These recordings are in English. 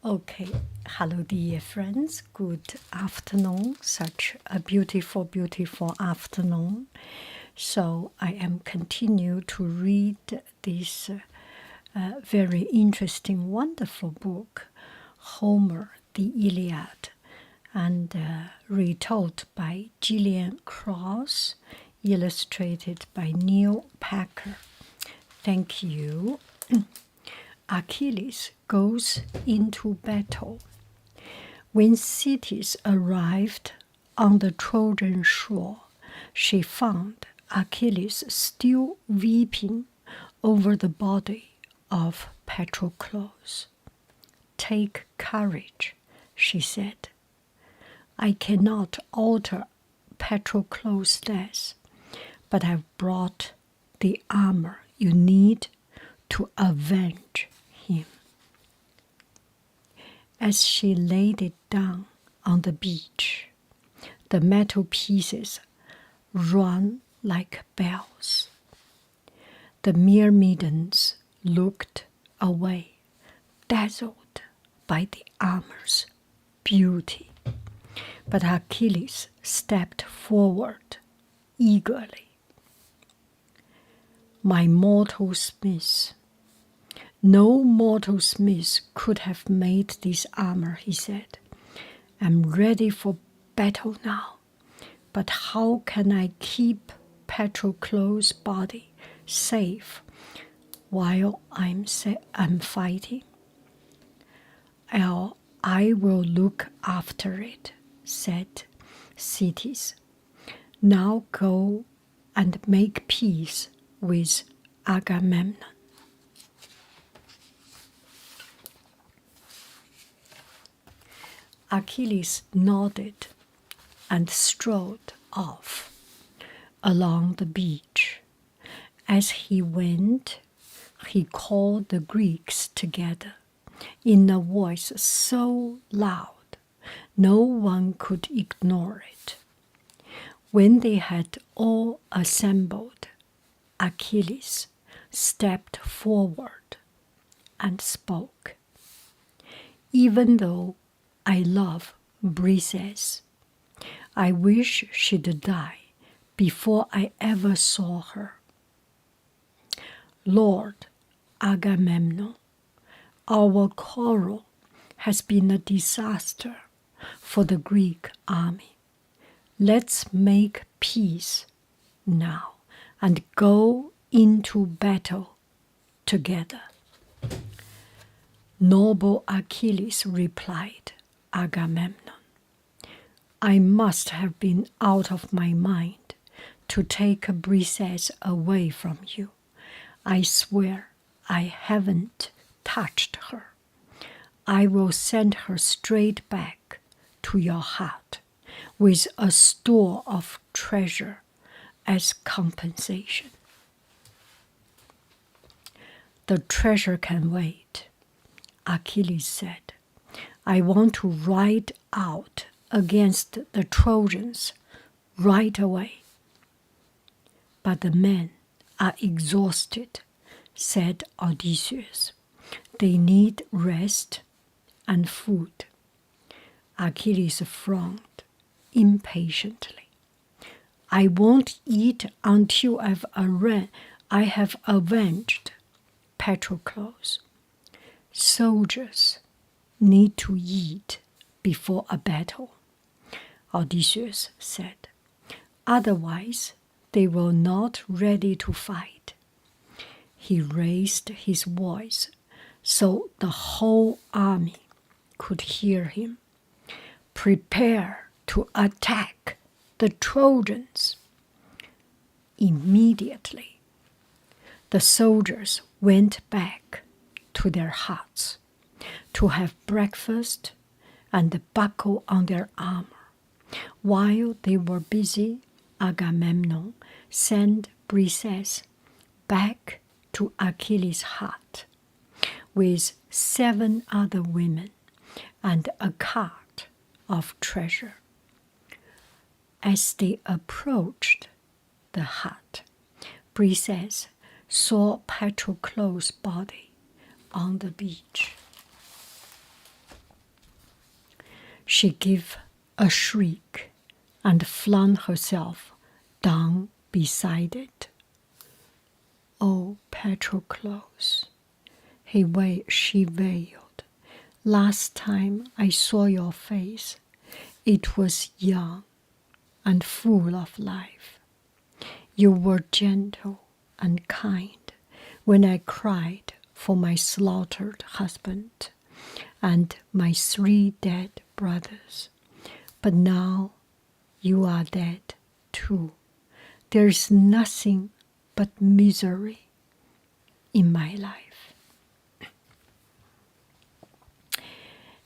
Okay, hello dear friends, good afternoon, such a beautiful, beautiful afternoon. So I am continue to read this very interesting, wonderful book, Homer, the Iliad, and retold by Gillian Cross, illustrated by Neil Packer. Thank you. Achilles goes into battle. When Thetis arrived on the Trojan shore, she found Achilles still weeping over the body of Patroclus. "Take courage," she said. "I cannot alter Patroclus' death, but I've brought the armor you need to avenge him." As she laid it down on the beach, the metal pieces rang like bells. The Myrmidons looked away, dazzled by the armor's beauty. But Achilles stepped forward eagerly. "My mortal smith, no mortal smith could have made this armor," he said. "I'm ready for battle now, but how can I keep Patroclus' body safe while I'm fighting?" "I will look after it," said Thetis. "Now go and make peace with Agamemnon." Achilles nodded and strolled off along the beach. As he went, he called the Greeks together in a voice so loud no one could ignore it. When they had all assembled, Achilles stepped forward and spoke. "Even though I love Briseis, I wish she'd die before I ever saw her. Lord Agamemnon, our quarrel has been a disaster for the Greek army. Let's make peace now and go into battle together." "Noble Achilles," replied Agamemnon, "I must have been out of my mind to take Briseis away from you. I swear I haven't touched her. I will send her straight back to your hut with a store of treasure as compensation." "The treasure can wait," Achilles said. "I want to ride out against the Trojans right away." "But the men are exhausted," said Odysseus. "They need rest and food." Achilles frowned impatiently. "I won't eat until I have avenged Patroclus. Soldiers need to eat before a battle," Odysseus said. "Otherwise, they will not ready to fight." He raised his voice so the whole army could hear him. "Prepare to attack the Trojans." Immediately, the soldiers went back to their huts to have breakfast and buckle on their armor. While they were busy, Agamemnon sent Briseis back to Achilles' hut with 7 other women and a cart of treasure. As they approached the hut, Briseis saw Patroclus' body on the beach. She gave a shriek and flung herself down beside it. "Oh, Patroclus," she wailed, "last time I saw your face, it was young and full of life. You were gentle and kind when I cried for my slaughtered husband and my 3 dead brothers. But now you are dead too. There is nothing but misery in my life."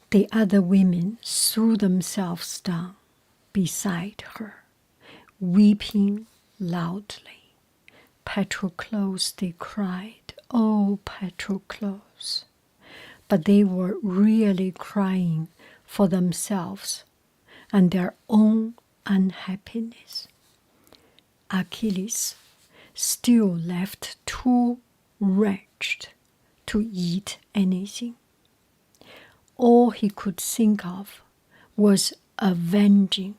The other women threw themselves down beside her, weeping loudly. "Patroclus," they cried, "oh, Patroclus." But they were really crying for themselves and their own unhappiness. Achilles, still left too wretched to eat anything. All he could think of was avenging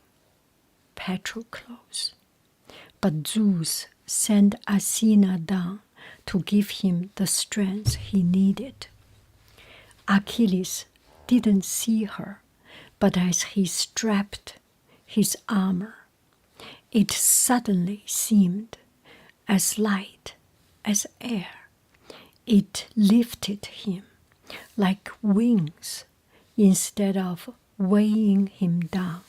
Patroclus. But Zeus sent Athena down to give him the strength he needed. Achilles didn't see her, but as he strapped his armor, it suddenly seemed as light as air. It lifted him like wings instead of weighing him down.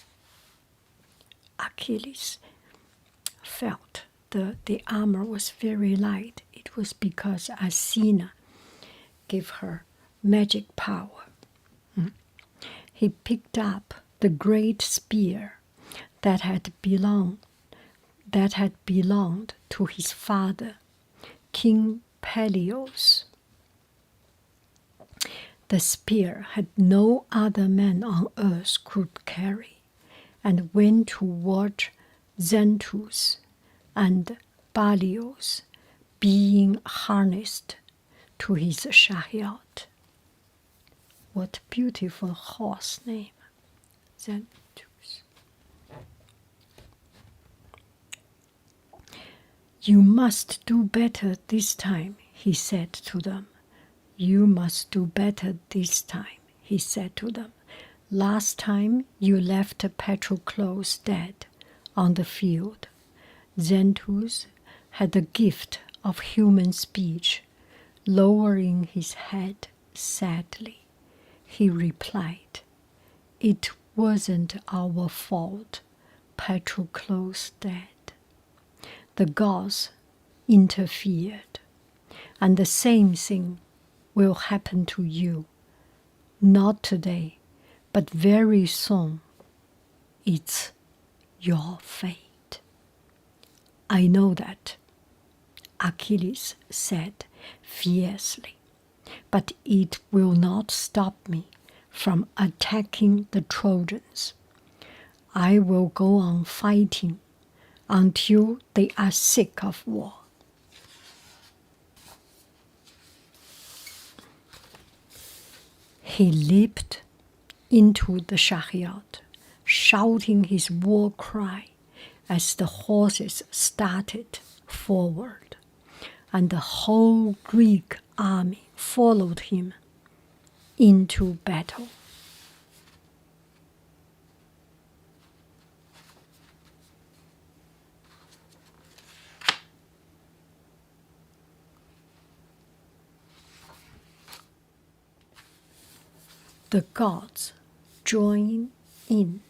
Achilles felt the armor was very light. It was because Athena gave her magic power. He picked up the great spear that had belonged to his father, King Peleus. The spear had no other man on earth could carry, and went to watch Xanthus and Balios being harnessed to his chariot. What beautiful horse name, Xanthus. "You must do better this time," he said to them. "You must do better this time," he said to them. "Last time you left Patroclus dead on the field. Xanthus had the gift of human speech. Lowering his head sadly, he replied, 'It wasn't our fault Patroclus dead. The gods interfered, and the same thing will happen to you. Not today, but very soon. It's your fate.'" "I know that," Achilles said fiercely, "but it will not stop me from attacking the Trojans. I will go on fighting until they are sick of war." He leaped into the chariot, shouting his war cry as the horses started forward, and the whole Greek army followed him into battle. The gods joined in.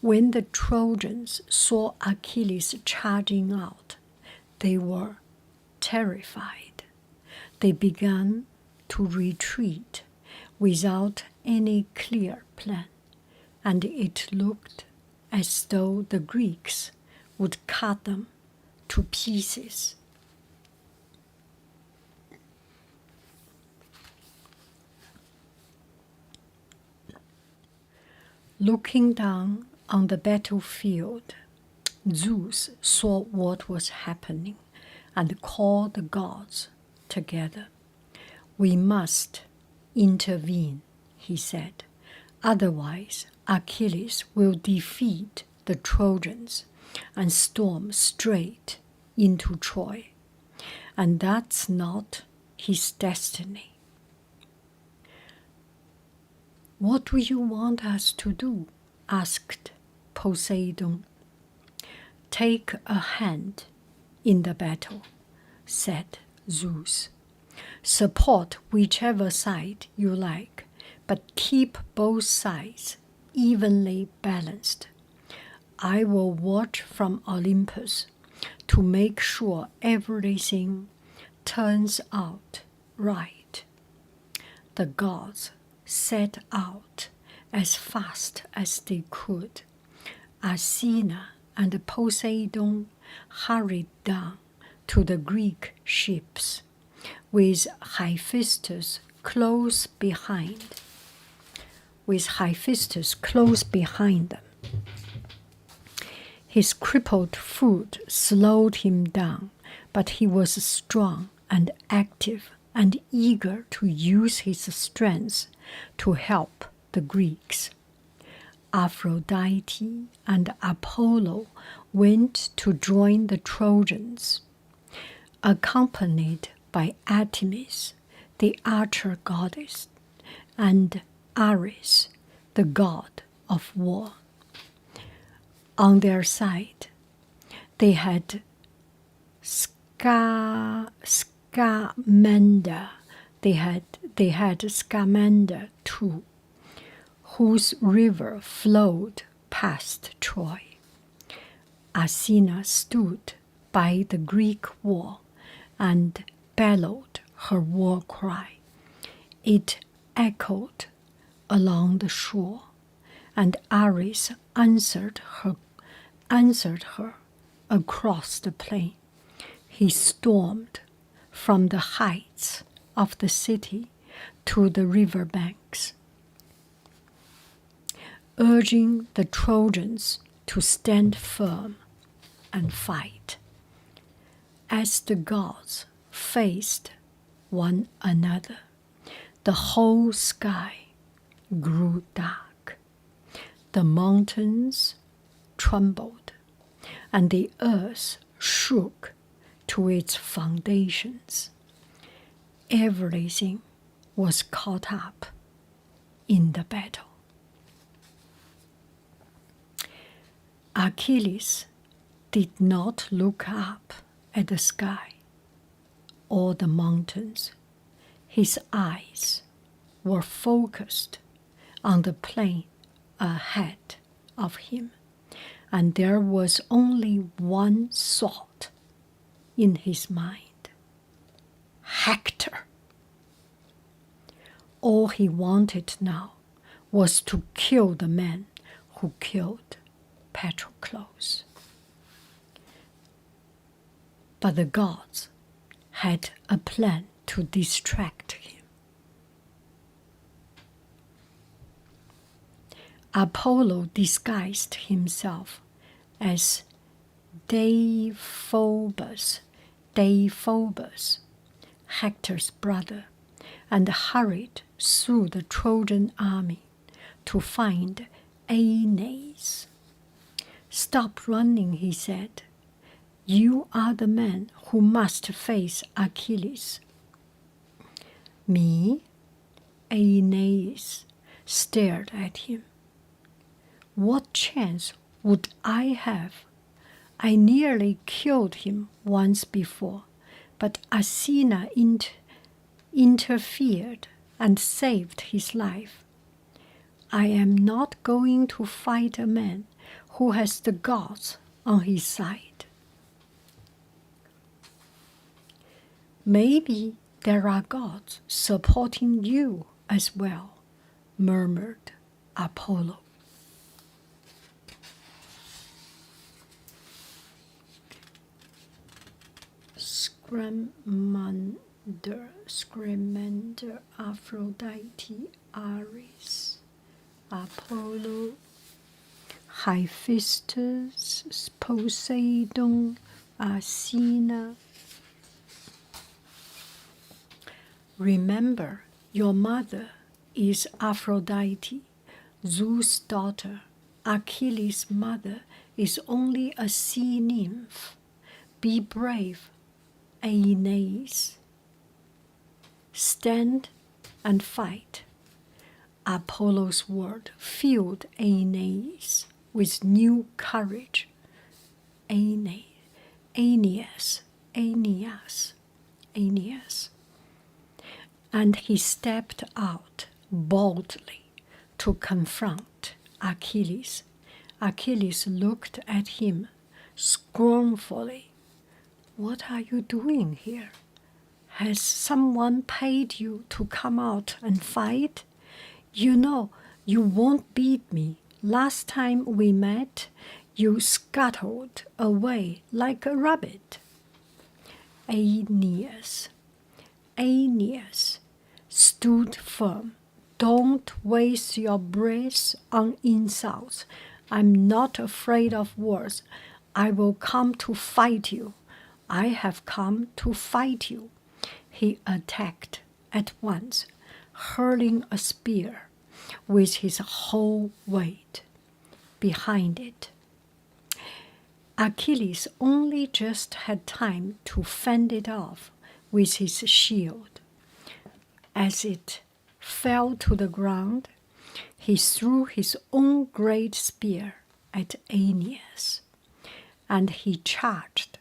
When the Trojans saw Achilles charging out, they were terrified. They began to retreat without any clear plan, and it looked as though the Greeks would cut them to pieces. Looking down on the battlefield, Zeus saw what was happening and called the gods together. "We must intervene," he said. Otherwise, Achilles will defeat the Trojans and storm straight into Troy. And that's not his destiny. What do you want us to do? Asked Poseidon. Take a hand in the battle, said Zeus. Support whichever side you like, but keep both sides evenly balanced. I will watch from Olympus to make sure everything turns out right. The gods set out as fast as they could. Athena and Poseidon hurried down to the Greek ships, with Hephaestus close behind. Them. His crippled foot slowed him down, but he was strong and active and eager to use his strength to help the Greeks. Aphrodite and Apollo went to join the Trojans, accompanied by Artemis, the archer goddess, and Ares, the god of war. On their side, they had Scamander. They had Scamander too, whose river flowed past Troy. Athena stood by the Greek wall and bellowed her war cry. It echoed along the shore, and Ares answered her across the plain. He stormed from the heights of the city to the river banks, urging the Trojans to stand firm and fight. As the gods faced one another, the whole sky grew dark. The mountains trembled, and the earth shook to its foundations. Everything was caught up in the battle. Achilles did not look up at the sky or the mountains. His eyes were focused on the plain ahead of him, and there was only one thought in his mind: Hector. All he wanted now was to kill the man who killed Patroclus. But the gods had a plan to distract him. Apollo disguised himself as Deiphobus, Hector's brother, and hurried through the Trojan army to find Aeneas. "Stop running," he said. "You are the man who must face Achilles." "Me?" Aeneas stared at him. "What chance would I have? I nearly killed him once before, but Athena interfered and saved his life. I am not going to fight a man who has the gods on his side." "Maybe there are gods supporting you as well," murmured Apollo. Scamander, Aphrodite, Ares, Apollo, Hephaestus, Poseidon, Athena. Remember, your mother is Aphrodite, Zeus' daughter, Achilles' mother, is only a sea nymph. Be brave, Aeneas. Stand and fight. Apollo's word filled Aeneas with new courage. Aeneas. And he stepped out boldly to confront Achilles. Achilles looked at him scornfully. What are you doing here? Has someone paid you to come out and fight? You know you won't beat me. Last time we met, you scuttled away like a rabbit. Aeneas stood firm. Don't waste your breath on insults. I'm not afraid of words. I will come to fight you. I have come to fight you. He attacked at once, hurling a spear with his whole weight behind it. Achilles only just had time to fend it off with his shield. As it fell to the ground, he threw his own great spear at Aeneas, and he charged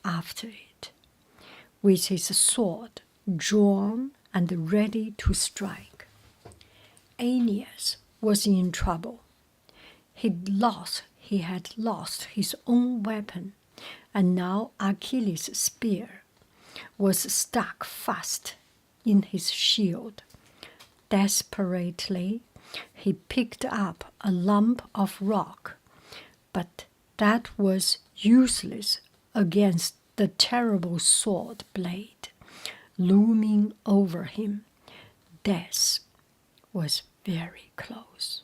after it, with his sword drawn and ready to strike. Aeneas was in trouble. He had lost his own weapon, and now Achilles' spear was stuck fast in his shield. Desperately, he picked up a lump of rock, but that was useless against the terrible sword blade looming over him. Death was very close.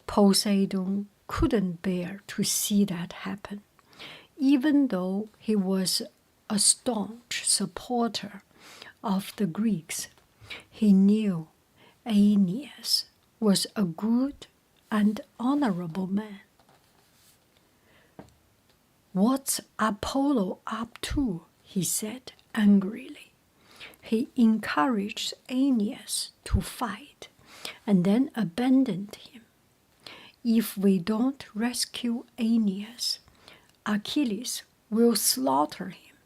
Poseidon couldn't bear to see that happen, even though he was a staunch supporter of the Greeks. He knew Aeneas was a good and honorable man. What's Apollo up to? He said angrily. He encouraged Aeneas to fight and then abandoned him. If we don't rescue Aeneas, Achilles will slaughter him.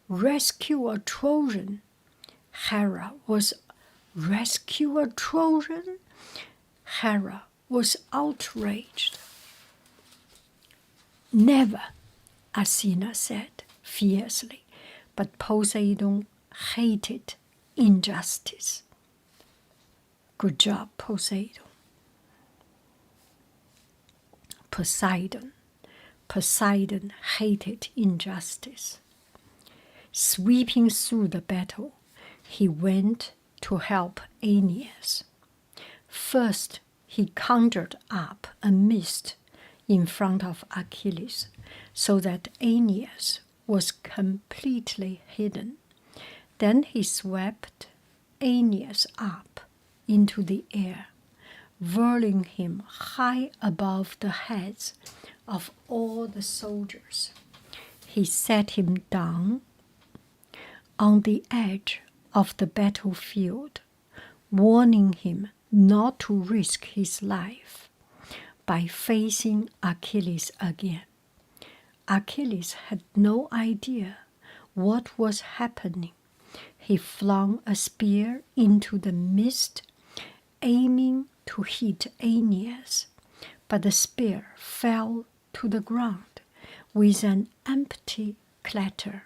Rescue a Trojan. Hera was outraged. Never, Athena said fiercely, but Poseidon hated injustice. Good job, Poseidon. Poseidon hated injustice. Sweeping through the battle, he went to help Aeneas. First, he conjured up a mist in front of Achilles so that Aeneas was completely hidden. Then he swept Aeneas up into the air, whirling him high above the heads of all the soldiers. He set him down on the edge of the battlefield, warning him not to risk his life by facing Achilles again. Achilles had no idea what was happening. He flung a spear into the mist, aiming to hit Aeneas, but the spear fell to the ground with an empty clatter.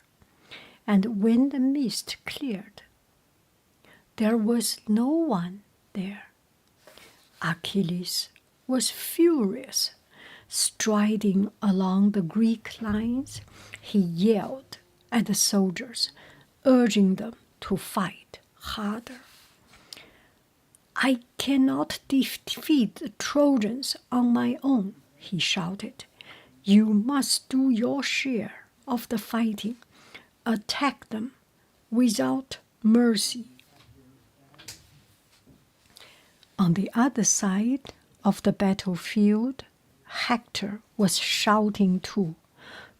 And when the mist cleared, there was no one there. Achilles was furious. Striding along the Greek lines, he yelled at the soldiers, urging them to fight harder. I cannot defeat the Trojans on my own, he shouted. You must do your share of the fighting. Attack them without mercy. On the other side of the battlefield, Hector was shouting too,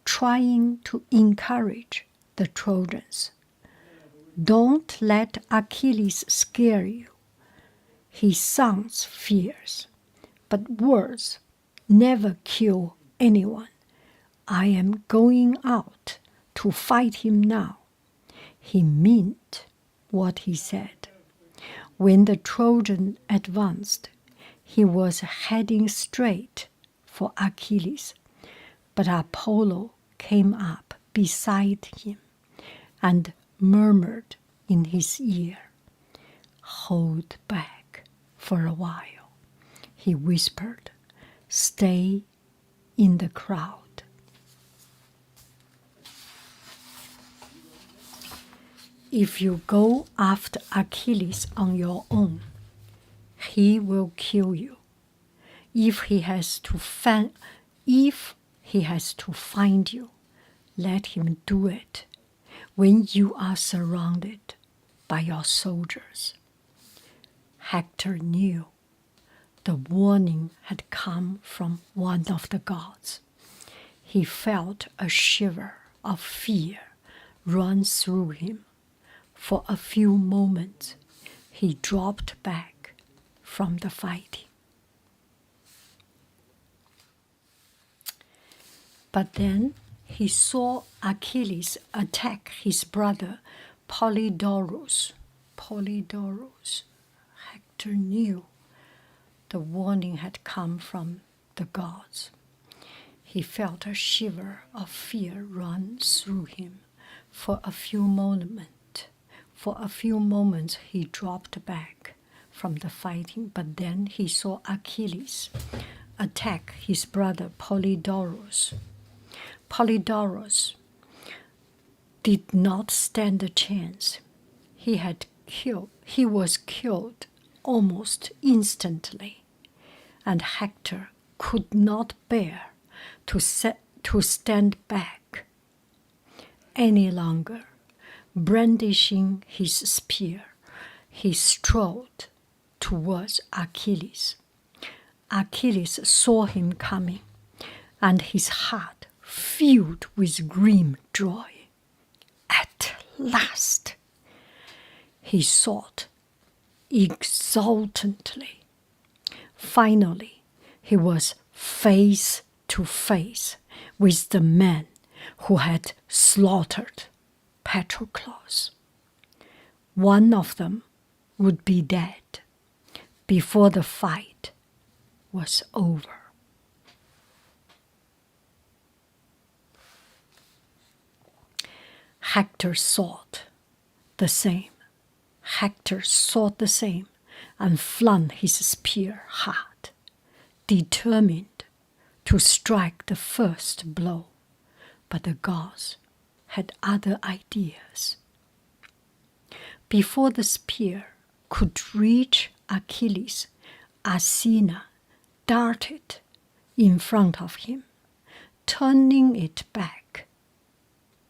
trying to encourage the Trojans. Don't let Achilles scare you. He sounds fierce, but words never kill anyone. I am going out to fight him now. He meant what he said. When the Trojan advanced, he was heading straight for Achilles, but Apollo came up beside him and murmured in his ear, "Hold back for a while," he whispered. "Stay in the crowd." If you go after Achilles on your own, he will kill you. If he has to find you, let him do it when you are surrounded by your soldiers. Hector knew the warning had come from one of the gods. He felt a shiver of fear run through him. For a few moments, he dropped back from the fighting. But then he saw Achilles attack his brother Polydorus. Hector knew the warning had come from the gods. He felt a shiver of fear run through him. For a few moments, he dropped back from the fighting, but then he saw Achilles attack his brother Polydorus. Polydorus did not stand a chance. He was killed almost instantly, and Hector could not bear to stand back any longer. Brandishing his spear, he strode towards Achilles. Achilles saw him coming, and his heart filled with grim joy. At last, he thought exultantly. Finally, he was face to face with the man who had slaughtered Patroclus. One of them would be dead before the fight was over. Hector thought the same. And flung his spear hard, determined to strike the first blow. But the gods had other ideas. Before the spear could reach Achilles, Athena darted in front of him, turning it back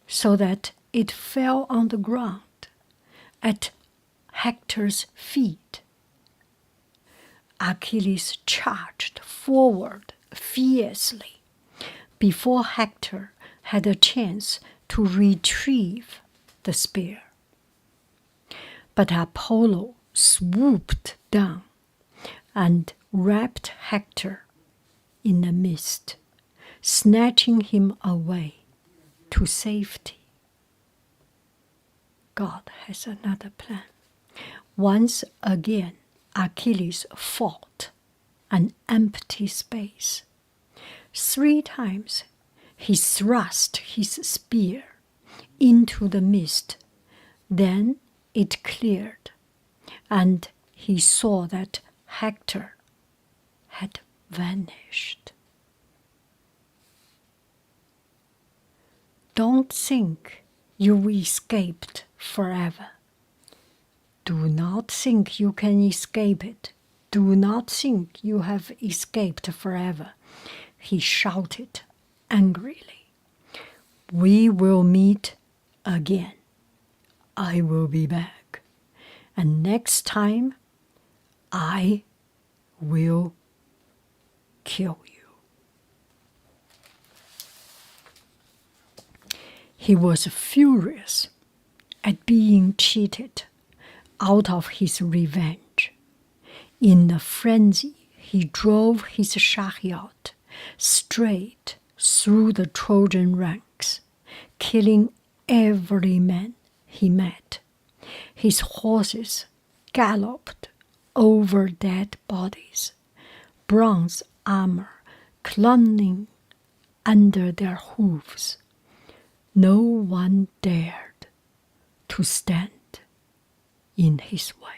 so that it fell on the ground at Hector's feet. Achilles charged forward fiercely before Hector had a chance to retrieve the spear. But Apollo swooped down and wrapped Hector in a mist, snatching him away to safety. God has another plan. Once again, Achilles fought an empty space. 3 times he thrust his spear into the mist. Then it cleared, and he saw that Hector had vanished. Don't think you escaped forever. Do not think you can escape it. Do not think you have escaped forever, he shouted angrily. We will meet again. I will be back. And next time, I will kill you. He was furious at being cheated out of his revenge. In a frenzy, he drove his chariot straight through the Trojan ranks, killing every man he met. His horses galloped over dead bodies, bronze armor clung under their hooves. No one dared to stand in his way.